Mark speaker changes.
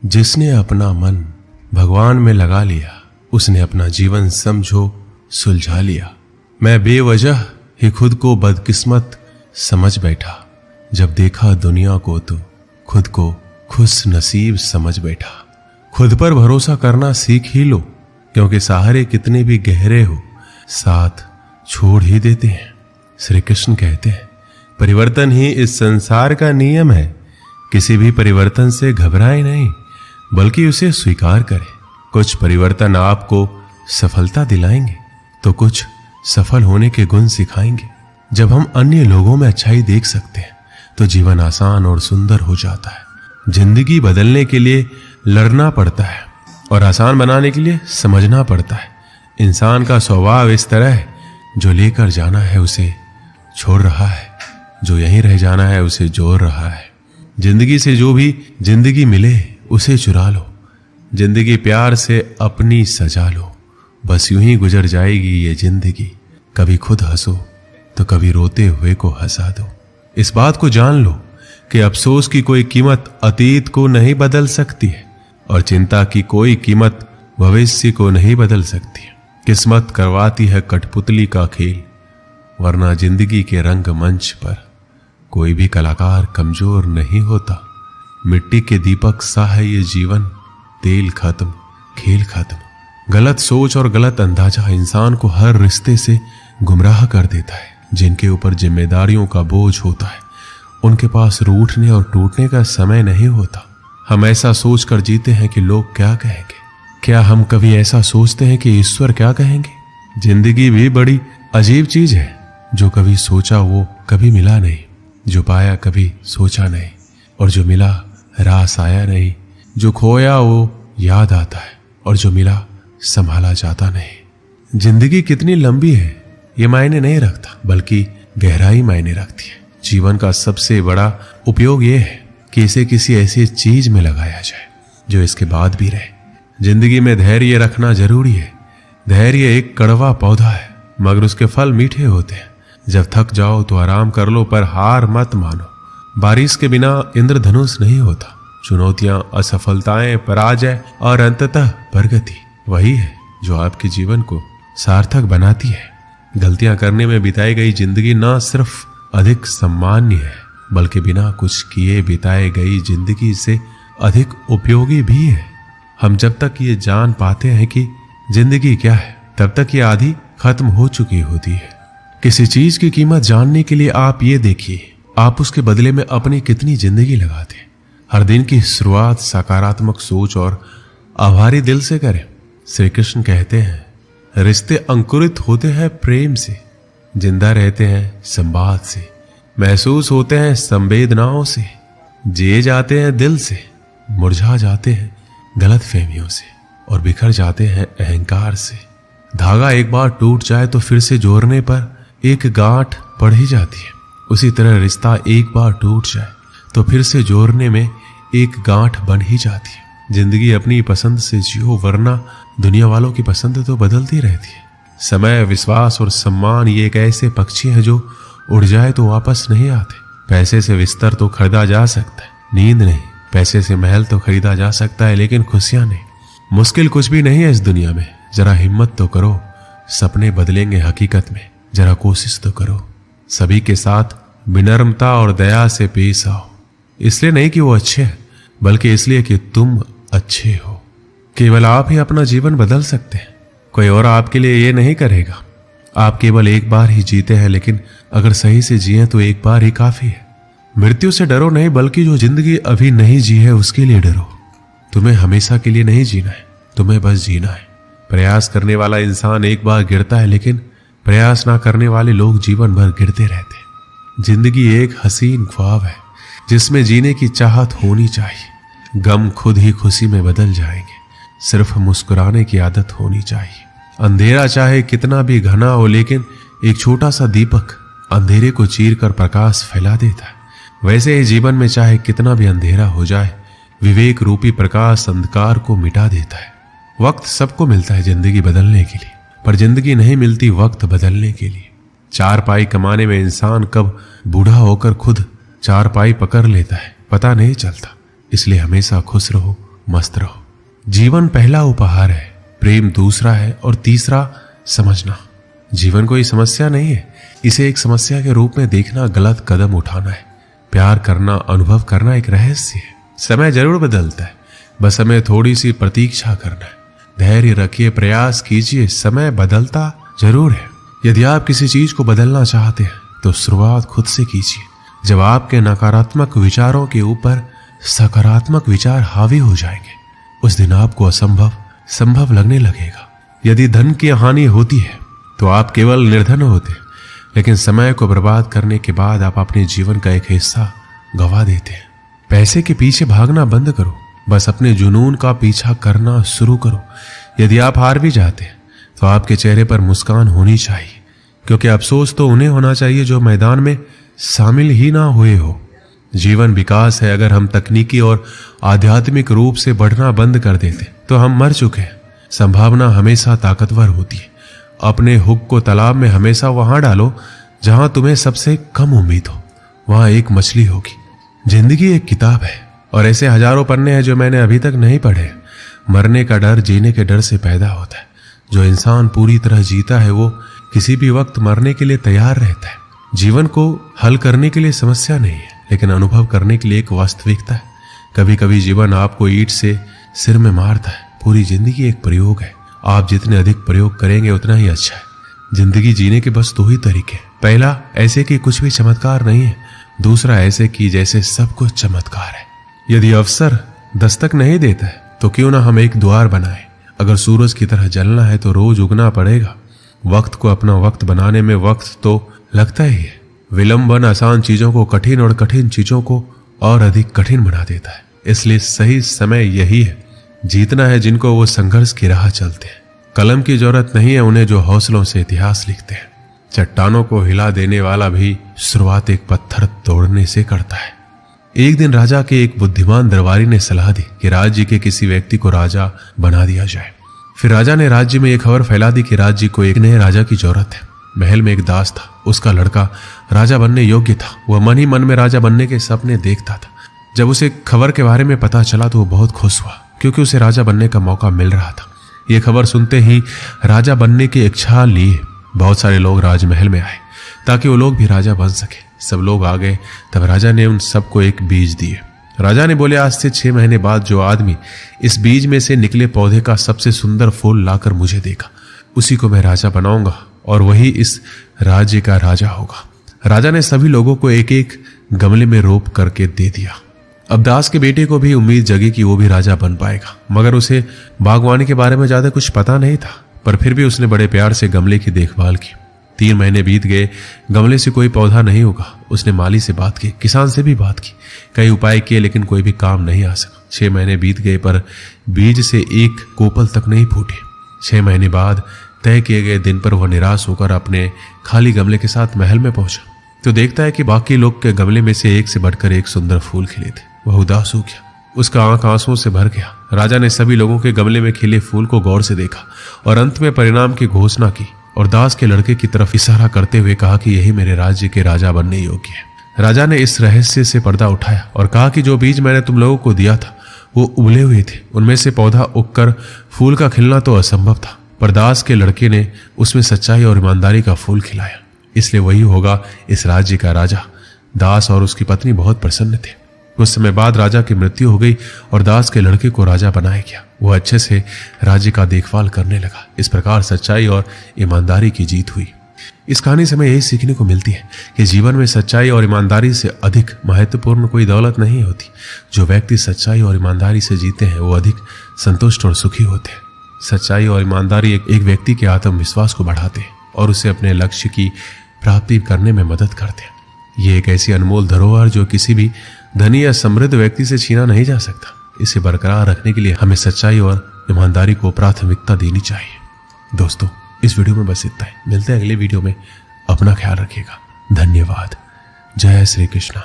Speaker 1: जिसने अपना मन भगवान में लगा लिया, उसने अपना जीवन समझो सुलझा लिया। मैं बेवजह ही खुद को बदकिस्मत समझ बैठा, जब देखा दुनिया को तो खुद को खुश नसीब समझ बैठा। खुद पर भरोसा करना सीख ही लो, क्योंकि सहारे कितने भी गहरे हो साथ छोड़ ही देते हैं। श्री कृष्ण कहते हैं, परिवर्तन ही इस संसार का नियम है। किसी भी परिवर्तन से घबराए नहीं, बल्कि उसे स्वीकार करें। कुछ परिवर्तन आपको सफलता दिलाएंगे तो कुछ सफल होने के गुण सिखाएंगे। जब हम अन्य लोगों में अच्छाई देख सकते हैं तो जीवन आसान और सुंदर हो जाता है। जिंदगी बदलने के लिए लड़ना पड़ता है और आसान बनाने के लिए समझना पड़ता है। इंसान का स्वभाव इस तरह है, जो लेकर जाना है उसे छोड़ रहा है, जो यहीं रह जाना है उसे जोड़ रहा है। जिंदगी से जो भी जिंदगी मिले उसे चुरा लो, जिंदगी प्यार से अपनी सजा लो। बस यूं ही गुजर जाएगी ये जिंदगी, कभी खुद हंसो तो कभी रोते हुए को हंसा दो। इस बात को जान लो कि अफसोस की कोई कीमत अतीत को नहीं बदल सकती है और चिंता की कोई कीमत भविष्य को नहीं बदल सकती है। किस्मत करवाती है कठपुतली का खेल, वरना जिंदगी के रंग मंच पर कोई भी कलाकार कमजोर नहीं होता। मिट्टी के दीपक सा है ये जीवन, तेल खत्म खेल खत्म। गलत सोच और गलत अंदाजा इंसान को हर रिश्ते से गुमराह कर देता है। जिनके ऊपर जिम्मेदारियों का बोझ होता है उनके पास रूठने और टूटने का समय नहीं होता। हम ऐसा सोचकर जीते हैं कि लोग क्या कहेंगे। क्या हम कभी ऐसा सोचते हैं कि ईश्वर क्या कहेंगे? जिंदगी भी बड़ी अजीब चीज है, जो कभी सोचा वो कभी मिला नहीं, जो पाया कभी सोचा नहीं, और जो मिला रास आया नहीं। जो खोया वो याद आता है और जो मिला संभाला जाता नहीं। जिंदगी कितनी लंबी है ये मायने नहीं रखता, बल्कि गहराई मायने रखती है। जीवन का सबसे बड़ा उपयोग ये है कि इसे किसी ऐसी चीज में लगाया जाए जो इसके बाद भी रहे। जिंदगी में धैर्य रखना जरूरी है। धैर्य एक कड़वा पौधा है, मगर उसके फल मीठे होते हैं। जब थक जाओ तो आराम कर लो, पर हार मत मानो। बारिश के बिना इंद्रधनुष नहीं होता। चुनौतियां, असफलताएं, पराजय और अंततः प्रगति वही है जो आपके जीवन को सार्थक बनाती है। गलतियां करने में बिताई गई जिंदगी न सिर्फ अधिक सम्मान्य है, बल्कि बिना कुछ किए बिताई गई जिंदगी से अधिक उपयोगी भी है। हम जब तक ये जान पाते हैं कि जिंदगी क्या है, तब तक ये आधी खत्म हो चुकी होती है। किसी चीज की कीमत जानने के लिए आप ये देखिए, आप उसके बदले में अपनी कितनी जिंदगी लगाते हैं। हर दिन की शुरुआत सकारात्मक सोच और आभारी दिल से करें। श्री कृष्ण कहते हैं, रिश्ते अंकुरित होते हैं प्रेम से, जिंदा रहते हैं संवाद से, महसूस होते हैं संवेदनाओं से, जिए जाते हैं दिल से, मुरझा जाते हैं गलत फहमियों से और बिखर जाते हैं अहंकार से। धागा एक बार टूट जाए तो फिर से जोड़ने पर एक गांठ पड़ ही जाती है। उसी तरह रिश्ता एक बार टूट जाए तो फिर से जोड़ने में एक गांठ बन ही जाती है। जिंदगी अपनी पसंद से जियो, वरना दुनिया वालों की पसंद तो बदलती रहती है। समय, विश्वास और सम्मान ये एक ऐसे पक्षी हैं जो उड़ जाए तो वापस नहीं आते। पैसे से बिस्तर तो खरीदा जा सकता है, नींद नहीं। पैसे से महल तो खरीदा जा सकता है, लेकिन खुशियां नहीं। मुश्किल कुछ भी नहीं है इस दुनिया में। जरा हिम्मत तो करो, सपने बदलेंगे हकीकत में। जरा कोशिश तो करो, सभी के साथ विनम्रता और दया से पेश आओ। इसलिए नहीं कि वो अच्छे हैं, बल्कि इसलिए कि तुम अच्छे हो। केवल आप ही अपना जीवन बदल सकते हैं, कोई और आपके लिए ये नहीं करेगा। आप केवल एक बार ही जीते हैं, लेकिन अगर सही से जिए तो एक बार ही काफी है। मृत्यु से डरो नहीं, बल्कि जो जिंदगी अभी नहीं जी है उसके लिए डरो। तुम्हें हमेशा के लिए नहीं जीना है, तुम्हें बस जीना है। प्रयास करने वाला इंसान एक बार गिरता है, लेकिन प्रयास ना करने वाले लोग जीवन भर गिरते रहते हैं। जिंदगी एक हसीन ख्वाब है जिसमें जीने की चाहत होनी चाहिए। गम खुद ही खुशी में बदल जाएंगे, सिर्फ मुस्कुराने की आदत होनी चाहिए। अंधेरा चाहे कितना भी घना हो, लेकिन एक छोटा सा दीपक अंधेरे को चीरकर प्रकाश फैला देता है। वैसे ही जीवन में चाहे कितना भी अंधेरा हो जाए, विवेक रूपी प्रकाश अंधकार को मिटा देता है। वक्त सबको मिलता है जिंदगी बदलने के लिए, पर जिंदगी नहीं मिलती वक्त बदलने के लिए। चार पाई कमाने में इंसान कब बूढ़ा होकर खुद चार पाई पकड़ लेता है पता नहीं चलता। इसलिए हमेशा खुश रहो, मस्त रहो। जीवन पहला उपहार है, प्रेम दूसरा है और तीसरा समझना। जीवन कोई समस्या नहीं है, इसे एक समस्या के रूप में देखना गलत कदम उठाना है। प्यार करना, अनुभव करना एक रहस्य है। समय जरूर बदलता है, बस हमें थोड़ी सी प्रतीक्षा करना है। धैर्य रखिए, प्रयास कीजिए, समय बदलता जरूर है। यदि आप किसी चीज को बदलना चाहते हैं तो शुरुआत खुद से कीजिए। जब आपके नकारात्मक विचारों के ऊपर सकारात्मक विचार हावी हो जाएंगे, उस दिन आपको असंभव संभव लगने लगेगा। यदि धन की हानि होती है तो आप केवल निर्धन होते, लेकिन समय को बर्बाद करने के बाद आप अपने जीवन का एक हिस्सा गवा देते हैं। पैसे के पीछे भागना बंद करो, बस अपने जुनून का पीछा करना शुरू करो। यदि आप हार भी जाते हैं तो आपके चेहरे पर मुस्कान होनी चाहिए, क्योंकि अफसोस तो उन्हें होना चाहिए जो मैदान में शामिल ही ना हुए हो। जीवन विकास है। अगर हम तकनीकी और आध्यात्मिक रूप से बढ़ना बंद कर देते तो हम मर चुके हैं। संभावना हमेशा ताकतवर होती है। अपने हुक को तालाब में हमेशा वहां डालो जहां तुम्हें सबसे कम उम्मीद हो, वहां एक मछली होगी। जिंदगी एक किताब है और ऐसे हजारों पन्ने हैं जो मैंने अभी तक नहीं पढ़े। मरने का डर जीने के डर से पैदा होता है। जो इंसान पूरी तरह जीता है वो किसी भी वक्त मरने के लिए तैयार रहता है। जीवन को हल करने के लिए समस्या नहीं है, लेकिन अनुभव करने के लिए एक वास्तविकता है। कभी कभी जीवन आपको ईंट से सिर में मारता है। पूरी जिंदगी एक प्रयोग है। आप जितने अधिक प्रयोग करेंगे उतना ही अच्छा है। जिंदगी जीने के बस दो ही तरीके हैं। पहला, ऐसे कि कुछ भी चमत्कार नहीं है। दूसरा, ऐसे कि जैसे सब कुछ चमत्कार है। यदि अवसर दस्तक नहीं देता है तो क्यों ना हम एक द्वार बनाएं। अगर सूरज की तरह जलना है तो रोज उगना पड़ेगा। वक्त को अपना वक्त बनाने में वक्त तो लगता ही है। विलंबन आसान चीजों को कठिन और कठिन चीजों को और अधिक कठिन बना देता है। इसलिए सही समय यही है। जीतना है जिनको वो संघर्ष की राह चलते हैं। कलम की जरूरत नहीं है उन्हें जो हौसलों से इतिहास लिखते हैं। चट्टानों को हिला देने वाला भी शुरुआत एक पत्थर तोड़ने से करता है। एक दिन राजा के एक बुद्धिमान दरबारी ने सलाह दी कि राज्य के किसी व्यक्ति को राजा बना दिया जाए। फिर राजा ने राज्य में एक खबर फैला दी कि राज्य को एक नए राजा की जरूरत है। महल में एक दास था। उसका लड़का राजा बनने योग्य था। वह मन ही मन में राजा बनने के सपने देखता था। जब उसे खबर के बारे में पता चला तो वो बहुत खुश हुआ, क्योंकि उसे राजा बनने का मौका मिल रहा था। यह खबर सुनते ही राजा बनने की इच्छा लिए बहुत सारे लोग राजमहल में आए ताकि वो लोग भी राजा बन सके। सब लोग आ गए। तब राजा ने उन सबको एक बीज दिए। राजा ने बोले, आज से 6 महीने बाद जो आदमी इस बीज में से निकले पौधे का सबसे सुंदर फूल लाकर मुझे देगा, उसी को मैं राजा बनाऊंगा और वही इस राज्य का राजा होगा। राजा ने सभी लोगों को एक एक गमले में रोप करके दे दिया। अब दास के बेटे को भी उम्मीद जगी कि वो भी राजा बन पाएगा, मगर उसे बागवानी के बारे में ज्यादा कुछ पता नहीं था। पर फिर भी उसने बड़े प्यार से गमले की देखभाल की। 3 महीने बीत गए, गमले से कोई पौधा नहीं उगा। उसने माली से बात की, किसान से भी बात की, कई उपाय किए, लेकिन कोई भी काम नहीं आ सका। 6 महीने बीत गए पर बीज से एक कोपल तक नहीं फूटे। 6 महीने बाद तय किए गए दिन पर वह निराश होकर अपने खाली गमले के साथ महल में पहुंचा तो देखता है कि बाकी लोग के गमले में से एक से बढ़कर एक सुंदर फूल खिले थे। वह उदास हो गया। उसका आंख आंसुओं से भर गया। राजा ने सभी लोगों के गमले में खिले फूल को गौर से देखा और अंत में परिणाम की घोषणा की और दास के लड़के की तरफ इशारा करते हुए कहा कि यही मेरे राज्य के राजा बनने योग्य है। राजा ने इस रहस्य से पर्दा उठाया और कहा कि जो बीज मैंने तुम लोगों को दिया था वो उबले हुए थे। उनमें से पौधा उगकर फूल का खिलना तो असंभव था, पर दास के लड़के ने उसमें सच्चाई और ईमानदारी का फूल खिलाया, इसलिए वही होगा इस राज्य का राजा। दास और उसकी पत्नी बहुत प्रसन्न थे। कुछ समय बाद राजा की मृत्यु हो गई और दास के लड़के को राजा बनाया गया। वह अच्छे से राज्य का देखभाल करने लगा। इस प्रकार सच्चाई और ईमानदारी की जीत हुई। इस कहानी से हमें यही सीखने को मिलती है कि जीवन में सच्चाई और ईमानदारी से अधिक महत्वपूर्ण कोई दौलत नहीं होती। जो व्यक्ति सच्चाई और ईमानदारी से जीते हैं वो अधिक संतुष्ट और सुखी होते हैं। सच्चाई और ईमानदारी एक व्यक्ति के आत्मविश्वास को बढ़ाते हैं और उसे अपने लक्ष्य की प्राप्ति करने में मदद करते हैं। ये एक ऐसी अनमोल धरोहर जो किसी भी धनी या समृद्ध व्यक्ति से छीना नहीं जा सकता। इसे बरकरार रखने के लिए हमें सच्चाई और ईमानदारी को प्राथमिकता देनी चाहिए। दोस्तों, इस वीडियो में बस इतना ही। मिलते हैं अगले वीडियो में। अपना ख्याल रखिएगा। धन्यवाद। जय श्री कृष्णा।